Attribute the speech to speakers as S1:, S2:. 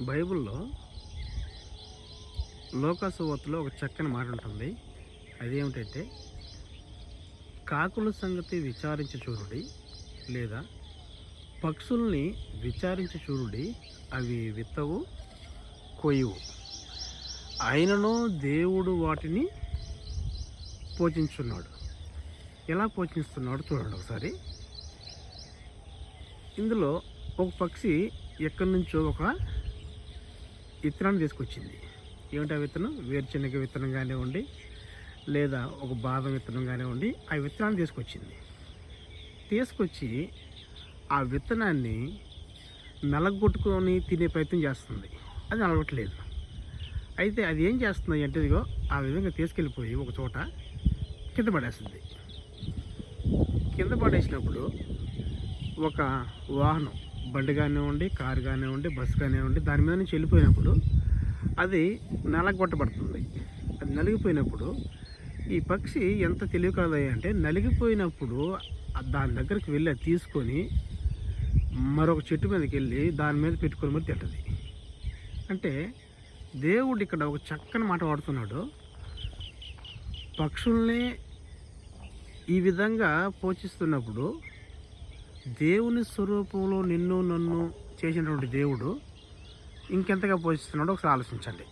S1: బైబిల్‌లో లోకాసువార్తలో ఒక చక్కని మాట ఉంటుంది. అదేమిటంటే, కాకుల సంగతి విచారించి చూడుడి, లేదా పక్షుల్ని విచారించి చూడుడి, అవి విత్తవు, కొయ్యవు, అయినను దేవుడు వాటిని పోషించున్నాడు. ఎలా పోషిస్తున్నాడు చూడండి ఒకసారి. ఇందులో ఒక పక్షి ఎక్కడి నుంచో ఒక విత్తనాన్ని తీసుకొచ్చింది. ఏమిటి ఆ విత్తనం? వేరుశనగ విత్తనం కానివ్వండి, లేదా ఒక బాదం విత్తనం కానివ్వండి, ఆ విత్తనాన్ని తీసుకొచ్చి ఆ విత్తనాన్ని నలగొట్టుకొని తినే ప్రయత్నం చేస్తుంది. అది నలగొట్టలేదు. అయితే అది ఏం చేస్తుంది అంటే, ఇదిగో ఆ విధంగా తీసుకెళ్ళిపోయి ఒక చోట కింద పడేస్తుంది. కింద పడేసినప్పుడు ఒక వాహనం, బండి కానివ్వండి, కారు కానివ్వండి, బస్సు కానివ్వండి, దాని మీద నుంచి వెళ్ళిపోయినప్పుడు అది నలగొట్టబడుతుంది. అది నలిగిపోయినప్పుడు ఈ పక్షి ఎంత తెలివి కలదయ్యా అంటే, నలిగిపోయినప్పుడు దాని దగ్గరికి వెళ్ళి అది తీసుకొని మరొక చెట్టు మీదకి వెళ్ళి దాని మీద పెట్టుకొని మరి తింటది. అంటే దేవుడు ఇక్కడ ఒక చక్కని మాట వాడుతున్నాడు. పక్షుల్ని ఈ విధంగా పోషిస్తున్నప్పుడు దేవుని స్వరూపంలో నిన్ను నన్ను చేసినటువంటి దేవుడు ఇంకెంతగా పోషిస్తున్నాడో ఒకసారి ఆలోచించండి.